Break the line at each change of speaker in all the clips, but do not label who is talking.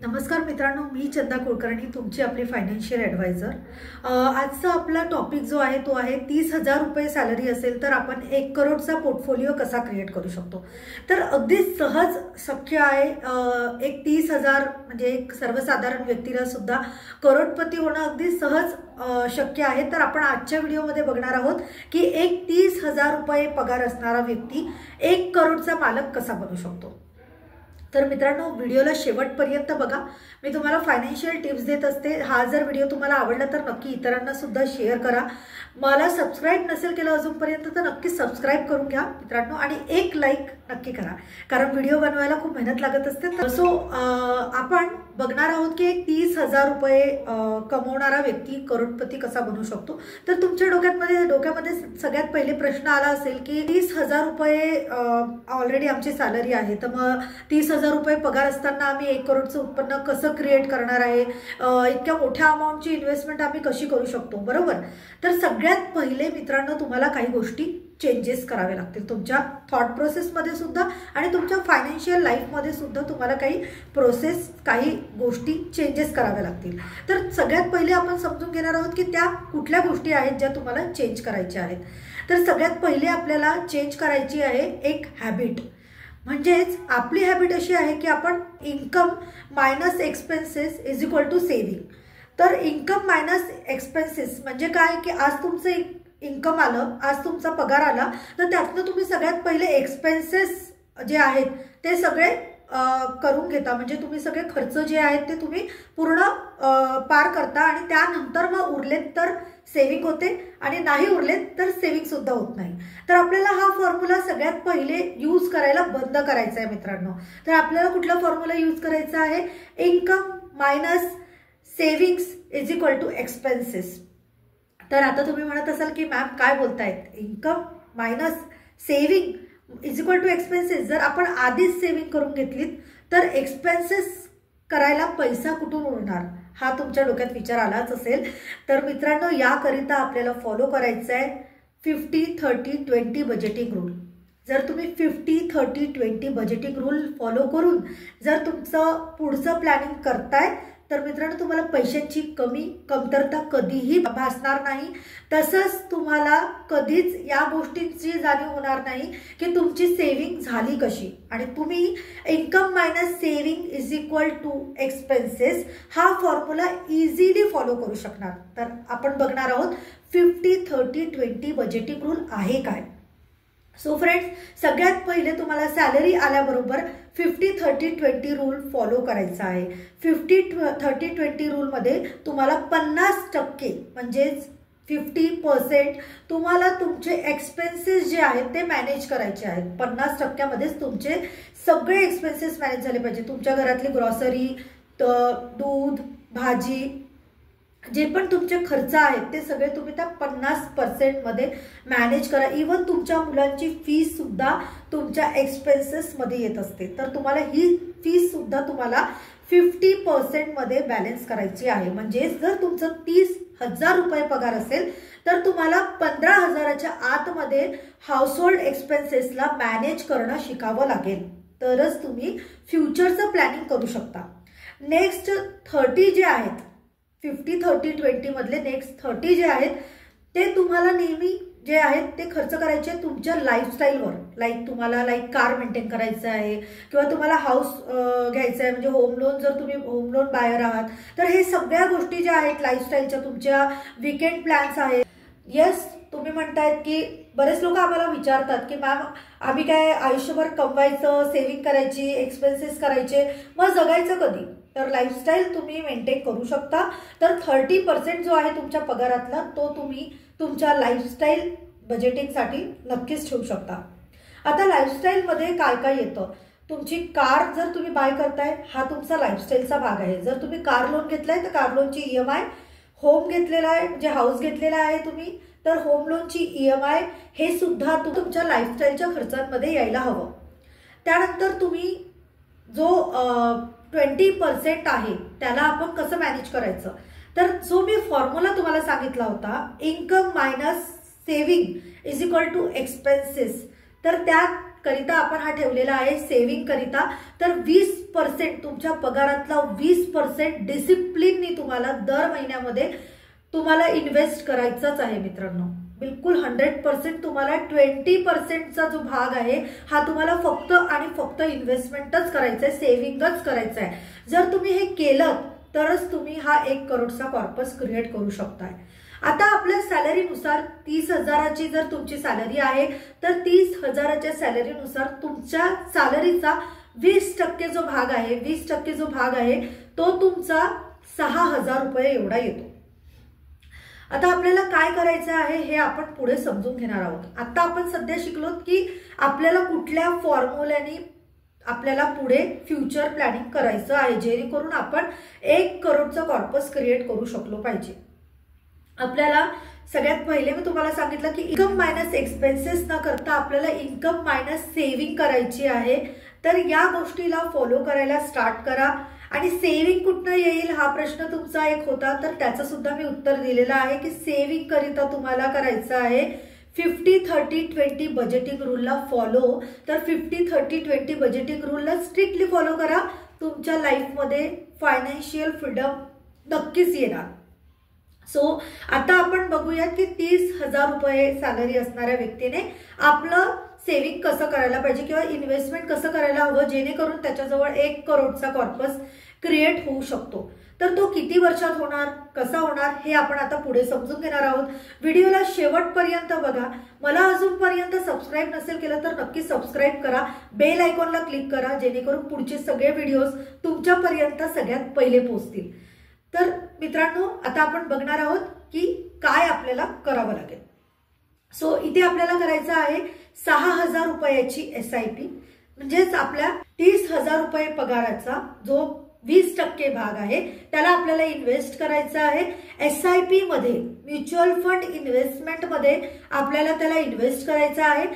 नमस्कार मित्रांनो, मी चंदा कुलकर्णी, तुमची आपली फायनान्शियल ॲडवायझर। आजचा आपला टॉपिक जो आहे तो आहे 30,000 रुपये सॅलरी असेल तर आपण 1 करोडचा पोर्टफोलिओ कसा क्रिएट करू शकतो। तर अगदी सहज शक्य आहे। एक 30,000 म्हणजे एक सर्वसाधारण व्यक्तीला सुद्धा करोडपती होणं अगदी सहज शक्य आहे। तर आपण आजच्या व्हिडिओमध्ये बघणार आहोत की एक 30,000 रुपये पगार असणारा व्यक्ती 1 करोडचा मालक कसा बनू शकतो। तर मित्रांनो, व्हिडिओला शेवटपर्यंत बघा। मी तुम्हाला फायनान्शियल टिप्स देत असते। हा जर व्हिडिओ तुम्हाला आवडला तर नक्की इतरांना सुद्धा शेअर करा। मला सबस्क्राइब नसेल केलं अजूनपर्यंत तर नक्की सबस्क्राइब करून घ्या मित्रांनो, आणि एक लाईक नक्की करा, कारण व्हिडिओ बनवायला खूप मेहनत लागत असते। सो आपण बघणार आहोत की एक 30,000 रुपये कमवणारा व्यक्ती करोडपती कसा बनू शकतो। तर तुमच्या डोक्यामध्ये सगळ्यात पहिले प्रश्न आला असेल की 30,000 रुपये ऑलरेडी आमची सॅलरी आहे, तर मग 30,000 रुपये पगार असताना आम्ही 1 करोडचं उत्पन्न कसं क्रिएट करणार आहे, इतक्या मोठ्या अमाऊंटची इन्व्हेस्टमेंट आम्ही कशी करू शकतो, बरोबर। तर सगळ्यात पहिले मित्रांनो, तुम्हाला काही गोष्टी चेंजेस करावे लागतील तुमच्या थॉट प्रोसेसमध्ये सुद्धा, आणि तुमच्या फायनान्शियल लाईफमध्ये सुद्धा तुम्हाला काही गोष्टी चेंजेस कराव्या लागतील। तर सगळ्यात पहिले आपण समजून घेणार आहोत की त्या कुठल्या गोष्टी आहेत ज्या तुम्हाला चेंज करायच्या आहेत। तर सगळ्यात पहिले आपल्याला चेंज करायची आहे एक हॅबिट। म्हणजेच आपली हॅबिट अशी आहे की आपण income minus expenses is equal to saving. तर इन्कम मायनस एक्सपेन्सेस म्हणजे काय की आज तुमचं इन्कम आलं, आज तुमचा पगार आला, तर त्यातनं तुम्ही सगळ्यात पहिले एक्सपेन्सेस जे आहेत ते सगळे करून घेता। म्हणजे तुम्ही सगळे खर्च जे आहेत ते तुम्ही पूर्ण पार करता, आणि त्यानंतर मग उरलेत तर सेव्हिंग होते, आणि नाही उरलेत तर सेव्हिंग सुद्धा होत नाही। तर आपल्याला हा फॉर्म्युला सगळ्यात पहिले यूज करायला बंद करायचा आहे मित्रांनो। तर आपल्याला कुठला फॉर्म्युला यूज करायचा आहे? Income minus savings is equal to expenses. तर आता तुम्ही म्हणत असाल की मॅम काय बोलतायत, income minus saving is equal to expenses. जर आपण आधीच सेव्हिंग करून घेतलीत तर एक्सपेन्सेस करायला पैसा कुठून उरणार, हा तुमच्या डोक्यात विचार आलाच असेल। तर मित्रांनो, याकरिता आपल्याला फॉलो करायचं आहे 50-30-20 बजेटिंग रूल। जर तुम्ही 50-30-20 बजेटिंग रूल फॉलो करून जर तुमचं पुढचं प्लॅनिंग करताय तर मित्रांनो, तुम्हाला पैशांची कमतरता कधीही भासणार नाही। तसंच तुम्हाला कधीच या गोष्टींची जाणीव होणार नाही की तुमची सेव्हिंग झाली कशी, आणि तुम्ही income minus saving is equal to expenses हा फॉर्म्युला इझिली फॉलो करू शकणार। तर आपण बघणार आहोत 50-30-20 बजेटिंग रूल आहे काय। सो फ्रेंड्स, सगळ्यात पहिले तुम्हाला सॅलरी आल्याबरोबर 50-30-20 रूल फॉलो करायचा आहे। 50-30-20 रूलमध्ये तुम्हाला 50% म्हणजेच 50% तुम्हाला तुमचे एक्सपेन्सेस जे आहेत ते मॅनेज करायचे आहेत। 50%मध्येच तुमचे सगळे एक्सपेन्सेस मॅनेज झाले पाहिजे। तुमच्या घरातली ग्रॉसरी, दूध, भाजी, जे पण तुमचे खर्च आहेत ते सगळे तुम्ही त्या 50% मध्ये मॅनेज करा। इवन तुमच्या मुलांची फीस सुद्धा तुमच्या एक्सपेन्सेस मध्ये येत असते, तर तुम्हाला ही फीस सुद्धा तुम्हाला 50% मध्ये बॅलन्स करायची आहे। म्हणजे जर तुमचं 30,000 रुपये पगार असेल तर तुम्हाला 15,000च्या आतमध्ये हाऊसहोल्ड एक्सपेन्सेसला मॅनेज करणं शिकावं लागेल, तरच तुम्ही फ्युचरचं प्लॅनिंग करू शकता। नेक्स्ट 30 जे आहेत, 50-30-20 मधले नेक्स्ट 30 जे आहेत ते तुम्हाला नेहमी जे आहेत ते खर्च करायचे तुमच्या लाईफस्टाईलवर। तुम्हाला कार मेंटेन करायचं आहे, किंवा तुम्हाला हाऊस घ्यायचं आहे, म्हणजे होम लोन, जर तुम्ही होम लोन बायर आहात तर हे सगळ्या गोष्टी ज्या आहेत लाईफस्टाईलच्या, तुमच्या वीकेंड प्लॅन्स आहेत। येस, तुम्ही म्हणतायत की बरेच लोक आम्हाला विचारतात की मॅम आम्ही काय आयुष्यभर कमवायचं, सेव्हिंग करायची, एक्सपेन्सेस करायचे, मग जगायचं कधी? तर लाईफस्टाईल तुम्ही मेंटेन करू शकता। तर 30% जो आहे तुमच्या पगारातला तो तुम्ही तुमच्या लाईफस्टाईल बजेटिंगसाठी नक्कीच ठेवू शकता। आता लाईफस्टाईलमध्ये काय काय येतं? तुमची कार जर तुम्ही बाय करताय, हा तुमचा लाईफस्टाईलचा भाग आहे। जर तुम्ही कार लोन घेतलाय तर कार लोनची EMI, होम घेतलेला आहे म्हणजे हाऊस घेतलेला आहे तुम्ही, तर होम लोनची EMI हे सुद्धा तुमच्या लाईफस्टाईलच्या खर्चांमध्ये यायला हवं। त्यानंतर तुम्ही जो 20% आहे त्याला आपण कसं मॅनेज करायचं? तर जो मी फॉर्म्युला तुम्हाला सांगितला होता, income minus saving is equal to expenses, तर त्या करिता आपण हा ठेवलेला आहे सेव्हिंग करिता। तर 20% तुमच्या पगारातला 20% डिसिप्लिननी तुम्हाला दर महिन्यामध्ये तुम्हाला इन्व्हेस्ट करायचाच आहे मित्रांनो। बिलकुल 100% तुम्हाला 20%चा जो भाग आहे हा तुम्हाला फक्त आणि फक्त इन्व्हेस्टमेंटच करायचा आहे, सेव्हिंगच करायचं आहे। जर तुम्ही हे केलं तरच तुम्ही हा 1 करोडचा कॉर्पस क्रिएट करू शकताय। आता आपल्या सॅलरीनुसार 30,000ची जर तुमची सॅलरी आहे तर 30,000च्या सॅलरीनुसार तुमच्या सॅलरीचा 20% जो भाग आहे 20% जो भाग आहे तो तुमचा 6,000 रुपये एवढा येतो। आता आपल्याला काय करायचं आहे हे आपण पुढे समजून घेणार आहोत। आता आपण सध्या शिकलो की आपल्याला कुठल्या फॉर्म्युल्याने आपल्याला पुढे फ्युचर प्लॅनिंग करायचं आहे जेणेकरून आपण 1 करोडचा कॉर्पस क्रिएट करू शकलो पाहिजे। आपल्याला सगळ्यात पहिले मी तुम्हाला सांगितलं की इन्कम मायनस एक्सपेन्सेस न करता आपल्याला इन्कम मायनस सेव्हिंग करायची आहे। तर या गोष्टीला फॉलो करायला स्टार्ट करा। आणि सेव्हिंग कुठनं येईल हा प्रश्न तुमचा एक होता, तर त्याचं सुद्धा मी उत्तर दिलेलं आहे की सेव्हिंग करिता तुम्हाला करायचं आहे 50-30-20 बजेटिंग रूलला फॉलो। तर 50-30-20 बजेटिंग रूलला स्ट्रिक्टली फॉलो करा, तुमच्या लाईफमध्ये फायनान्शियल फ्रीडम नक्कीच येणार। सो आता आपण बघूयात की 30,000 रुपये सॅलरी असणाऱ्या व्यक्तीने आपलं सेव्हिंग कसं करायला पाहिजे किंवा इन्व्हेस्टमेंट कसं करायला हवं जेणेकरून त्याच्याजवळ 1 करोडचा कॉर्पस क्रिएट होऊ शकतो। तर तो किती वर्षात होणार, कसा होणार हे आपण आता पुढे समजून घेणार आहोत। व्हिडिओला शेवटपर्यंत बघा। मला अजूनपर्यंत सबस्क्राईब नसेल केलं तर नक्की सबस्क्राईब करा, बेल आयकॉनला क्लिक करा जेणेकरून पुढचे सगळे व्हिडिओज तुमच्यापर्यंत सगळ्यात पहिले पोहोचतील। तर मित्रांनो आता आपण बघणार आहोत की काय आपल्याला करावं लागेल। सो इथे आपल्याला करायचं आहे 6,000 रुपयाची SIP, म्हणजेच आपल्या 30,000 रुपये पगाराचा जो 20% भाग आहे त्याला आपल्याला इन्व्हेस्ट करायचा आहे। SIP मध्ये म्युच्युअल फंड इन्व्हेस्टमेंट मध्ये आपल्याला त्याला इन्व्हेस्ट करायचं आहे।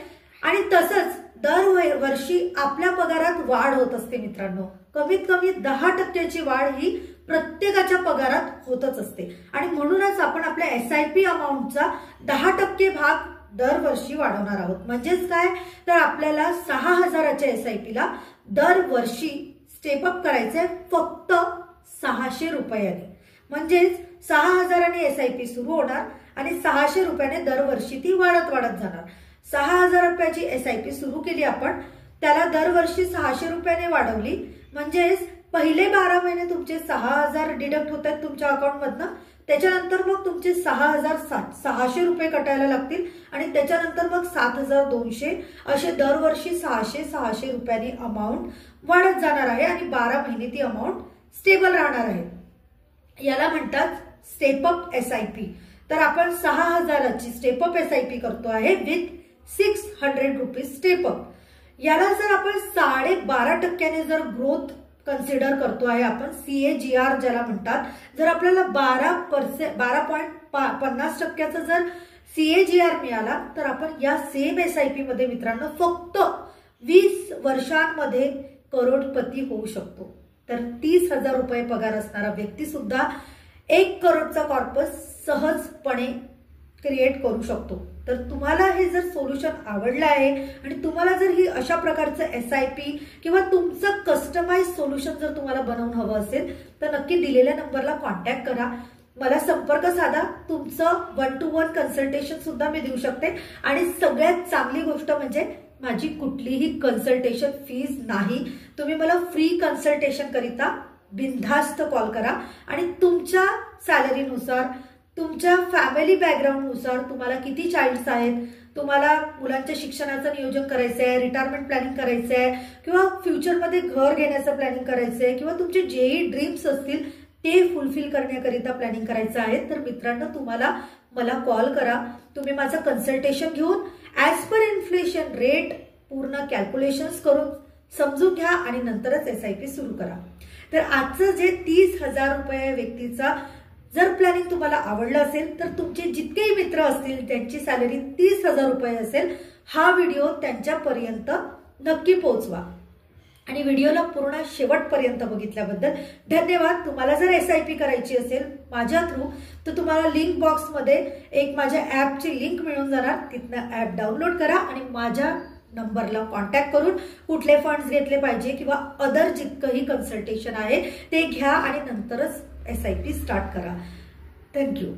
आणि तसंच दरवर्षी आपल्या पगारात वाढ होत असते मित्रांनो, कमीत कमी 10%ची वाढ ही प्रत्येकाच्या पगारात होतच असते। आणि म्हणूनच आपण आपल्या SIP अमाउंटचा 10% भाग दरवर्षी वाढवणार आहोत। म्हणजेच काय, तर आपल्याला 6,000च्या SIPला दरवर्षी स्टेपअप करायचंय फक्त 600 रुपयाने। म्हणजेच 6,000 SIP सुरू होणार आणि 600 रुपयाने दरवर्षी ती वाढत जाणार। 6,000 रुपयाची SIP सुरू केली आपण, त्याला दरवर्षी 600 रुपयाने वाढवली, म्हणजेच पहिले 12 महिने तुमचे 6,000 डिडक्ट होत आहेत तुमच्या अकाउंटमधनं। त्याच्यानंतर मग तुमचे 6,600 रुपये कटायला लागतील आणि त्याच्यानंतर मग 7,200 असे दरवर्षी 600 रुपयांनी अमाऊंट वाढत जाणार आहे आणि 12 महिने ती अमाऊंट स्टेबल राहणार आहे। याला म्हणतात स्टेपअप SIP। तर आपण 6,000ची स्टेपअप SIP करतो आहे विथ 600 रुपीज स्टेपअप। याला जर आपण 12.5% जर ग्रोथ कन्सिडर करतो आहे आपण, CAGR ज्याला म्हणतात, जर आपल्याला 12.50% जर CAGR मिळाला तर आपण या सेम SIP मध्ये मित्रांनो फक्त 20 वर्षांमध्ये करोडपती होऊ शकतो। तर 30,000 रुपये पगार असणारा व्यक्ती सुद्धा 1 करोडचा कॉर्पस सहजपणे क्रिएट करू शकतो। तर तुम्हाला हे जर सोल्युशन आवडलं आहे आणि तुम्हाला जर ही अशा प्रकारचं SIP किंवा तुमचं कस्टमाइज सोल्युशन जर तुम्हाला बनवून हवं असेल तर नक्की दिलेल्या नंबरला कॉन्टॅक्ट करा, मला संपर्क साधा। तुमचं 1 to 1 कन्सल्टेशन सुद्धा मी देऊ शकते। आणि सगळ्यात चांगली गोष्ट म्हणजे माझी कुठलीही कन्सल्टेशन फीज नाही, तुम्ही मला फ्री कन्सल्टेशन करिता बिनधास्त कॉल करा आणि तुमच्या सॅलरीनुसार, तुमच्या फॅमिली बॅकग्राऊंडनुसार, तुम्हाला किती चाइल्ड्स आहेत, तुम्हाला मुलांच्या शिक्षणाचं नियोजन करायचं आहे, रिटायरमेंट प्लॅनिंग करायचं आहे किंवा फ्युचरमध्ये घर घेण्याचं प्लॅनिंग करायचं आहे किंवा तुमचे जेही ड्रीम्स असतील ते फुलफिल करण्याकरिता प्लॅनिंग करायचं आहे, तर मित्रांनो तुम्हाला मला कॉल करा। तुम्ही माझं कन्सल्टेशन घेऊन ॲज पर इन्फ्लेशन रेट पूर्ण कॅल्क्युलेशन्स करून समजून घ्या आणि नंतरच SIP सुरू करा। तर आजचं जे 30,000 रुपये व्यक्तीचा जर प्लॅनिंग तुम्हाला आवडलं असेल तर तुमचे जितकेही मित्र असतील त्यांची सॅलरी 30,000 रुपये असेल, हा व्हिडिओ त्यांच्यापर्यंत नक्की पोहोचवा। आणि व्हिडिओला पूर्ण शेवटपर्यंत बघितल्याबद्दल धन्यवाद। तुम्हाला जर SIP करायची असेल माझ्या थ्रू तर तुम्हाला लिंक बॉक्समध्ये एक माझ्या ॲपची लिंक मिळून जाणार, तिथनं ॲप डाउनलोड करा आणि माझ्या नंबरला कॉन्टॅक्ट करून कुठले फंड्स घेतले पाहिजे किंवा अदर जितकंही कन्सल्टेशन आहे ते घ्या आणि नंतरच SIP स्टार्ट करा. थँक्यू.